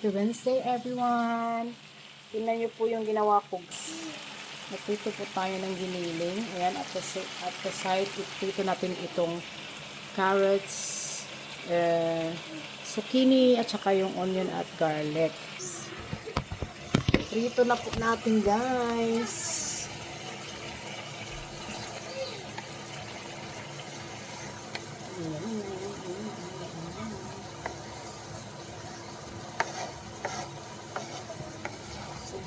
Happy Wednesday, everyone! Tingnan niyo po yung ginawa ko. Nagprito po tayo ng giniling. Ayan, at the side, iprito natin itong carrots, zucchini, at saka yung onion at garlic. Prito na po natin, guys.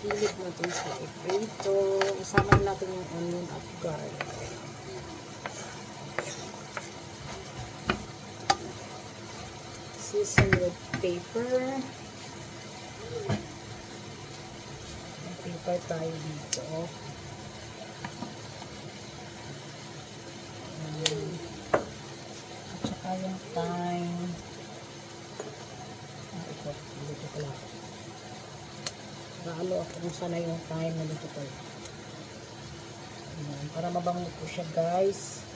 Gilid natin sa iprito. Isama natin yung onion at garlic. Season with paper. Paper tayo dito. At saka yung thyme. Ito. Dito pala. Naalo ako kung sana yung time na dito ko. Ayan, para mabango po siya, guys.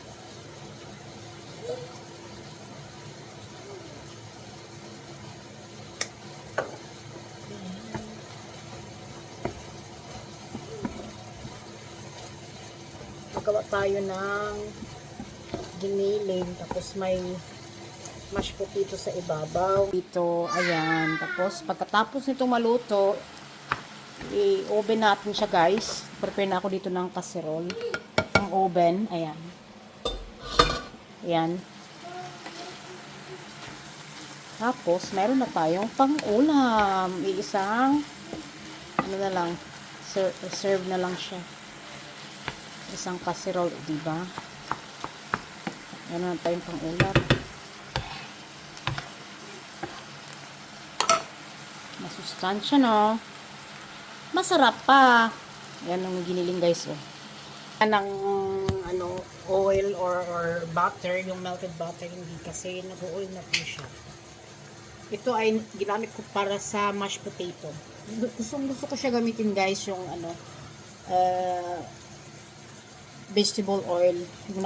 Magawa tayo ng giniling, tapos may mashed potato sa ibabaw. Ito, ayan. Tapos, pagkatapos nitong maluto, i-oven natin siya, guys. Prepare na ako dito ng casserole. Ang oven, ayan. Ayan. Tapos, meron na tayong pang-ulam. Iisang, ano na lang, serve na lang siya. Isang casserole, diba? Meron na tayong pang-ulam. Masustansya, no? Masarap pa. Yan ang giniling, guys, oh. Yan ang oil or butter, yung melted butter, hindi kasi nag-oil na po siya. Ito ay ginamit ko para sa mashed potato. Gusto ko siya gamitin, guys, yung vegetable oil. Yung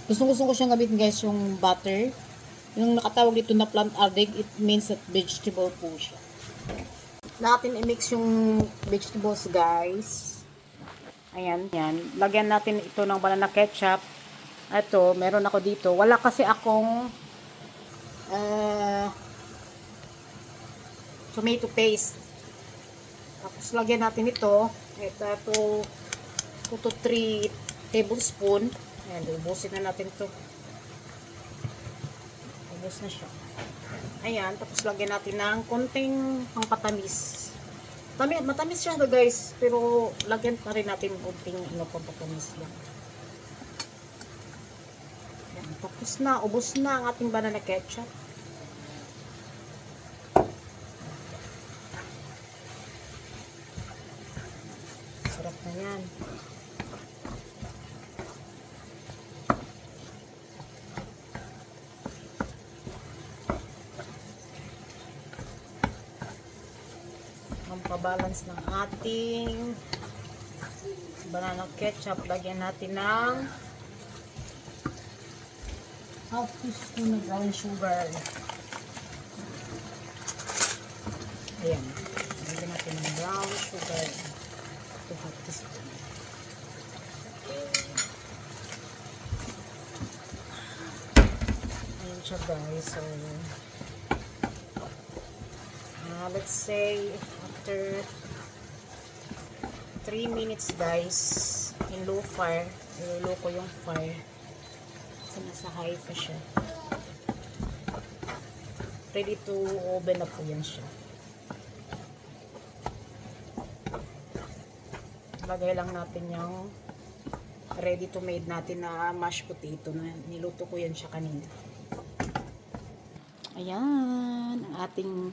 gusto ko siyang gamitin, guys, yung butter. Yung nakatawag dito na plant aldehyde, it means that vegetable po siya. Natin i-mix yung vegetables, guys. Ayan, yan. Lagyan natin ito ng banana ketchup. Ito, meron ako dito. Wala kasi akong tomato paste. Tapos lagyan natin ito. Ito 2 to 3 tablespoon. Ayan, ubusin na natin ito. Ubus na siya. Ayan, tapos lagyan natin ng konting pangpatamis. Matamis siya, guys, pero lagyan pa rin natin konting pangpatamis lang. Ayan, tapos na, ubos na ang ating banana ketchup. Sarap na yan. Ang pabalance ng ating banana ketchup, lagyan natin ng half teaspoon ng brown sugar. Ayan, lagyan natin ng brown sugar. Ito, half teaspoon. Ayan siya, guys. So let's say after 3 minutes, guys, in low fire, ilulo ko yung fire kasi nasa high pa siya. Ready to oven na po yan siya. Lagay lang natin yung ready to made natin na mashed potato na niluto ko yan siya kanina. Ayan ang ating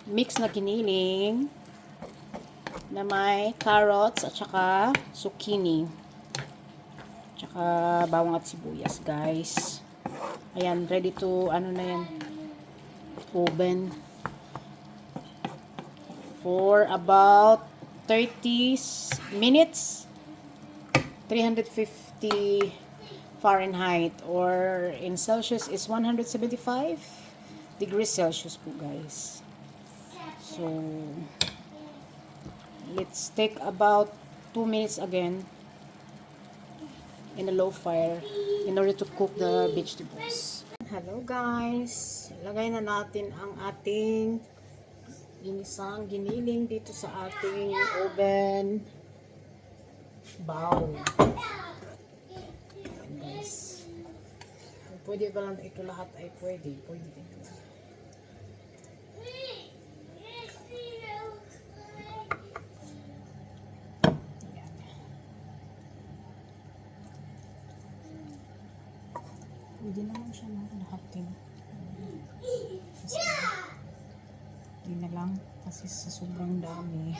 mix na giniling na may carrots at saka zucchini at saka bawang at sibuyas, guys. Ayan, ready to na yan, oven for about 30 minutes, 350 Fahrenheit, or in Celsius is 175. degrees Celsius po guys. So, let's take about 2 minutes again in a low fire in order to cook the vegetables. Hello guys, ilagay na natin ang ating ginisang giniling dito sa ating oven bowl. Ayan guys, kung pwede ba lang ito lahat ay pwede din. Hindi naman siya lahatin. Hindi na lang kasi sa sobrang dami.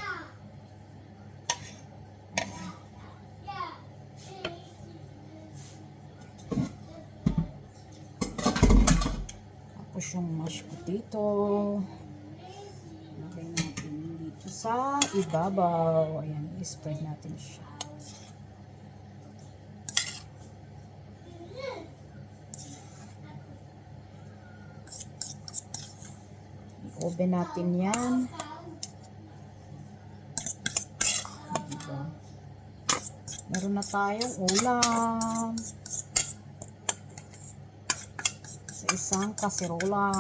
Tapos yung mashed potato. Lagay natin dito sa ibabaw. Ayan, i-spread natin siya. Oven natin yan. Diba? Meron na tayong ulam sa isang kaserola.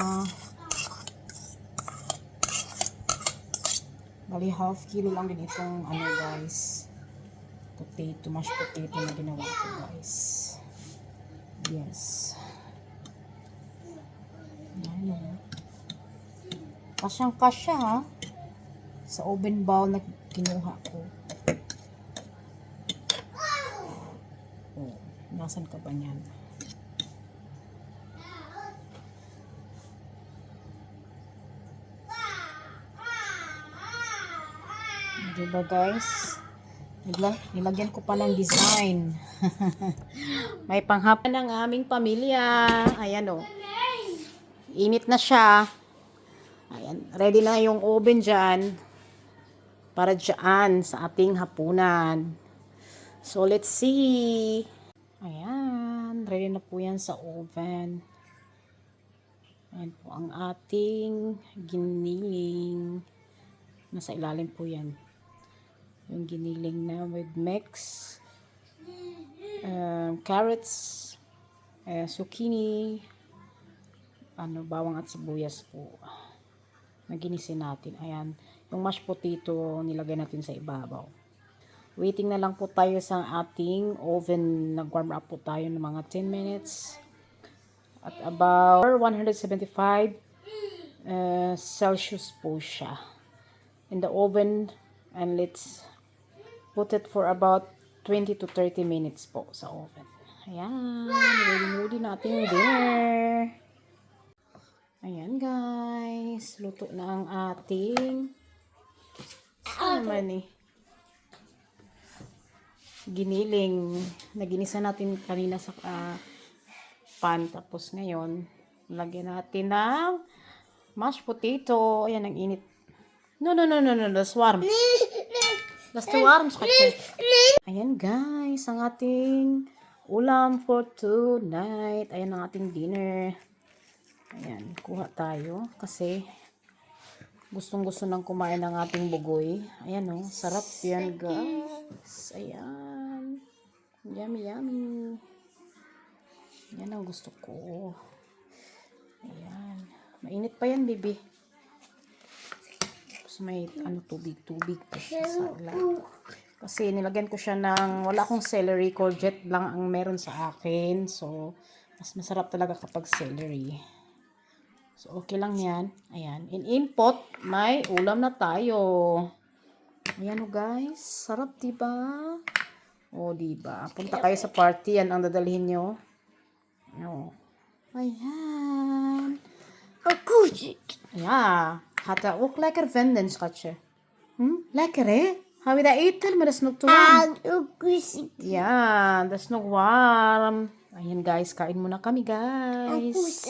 Bali half kilo lang din itong guys, potato, mashed potato na ginawa ko guys. Yes. Ayan. Kasyang-kasya ha. Sa oven bowl na kinuha ko. Oh, nasan ka ba niyan? Diba guys? Nilagyan ko pa ng design. May panghapon ng aming pamilya. Ayan o. Init na siya. Ayan, ready na yung oven dyan para dyan sa ating hapunan. So, let's see. Ayan, ready na po yan sa oven. Ayan po ang ating giniling. Nasa ilalim po yan. Yung giniling na with mix. Carrots, zucchini, bawang at sibuyas po. Naginisin natin. Ayan. Yung mashed potato, nilagay natin sa ibabaw. Waiting na lang po tayo sa ating oven. Nag-warm up po tayo ng mga 10 minutes. At about 175 Celsius po siya. In the oven. And let's put it for about 20 to 30 minutes po sa oven. Ayan. Ready natin yung dinner. Ayan guys, luto na ang ating giniling. Naginisa natin kanina sa pan. Tapos ngayon, lagyan natin ng mashed potato. Ayan, ang init. No, that's warm. That's too warm. Ayan guys, ang ating ulam for tonight. Ayan ang ating dinner. Ayan, kuha tayo kasi gustong-gusto nang kumain ng ating bugoy. Ayan sarap yan guys. Ayan. Yummy, yummy. Yan ang gusto ko. Ayan. Mainit pa yan, baby. Tapos may tubig pa siya sa ilalim. Kasi nilagyan ko siya ng, wala akong celery, courgette lang ang meron sa akin. So, mas masarap talaga kapag celery. So, okay lang yan. Ayan. In input, may ulam na tayo. Ayan guys. Sarap, diba? Diba? Punta kayo sa party. Yan ang dadalhin nyo. Ayan. Ja, had dat ook lekker vinden, schatje. Lekker, hè? Gaan we dat eten? Maar dat is nog te warm. Ja, dat is nog warm. Ayan guys, kain muna kami guys.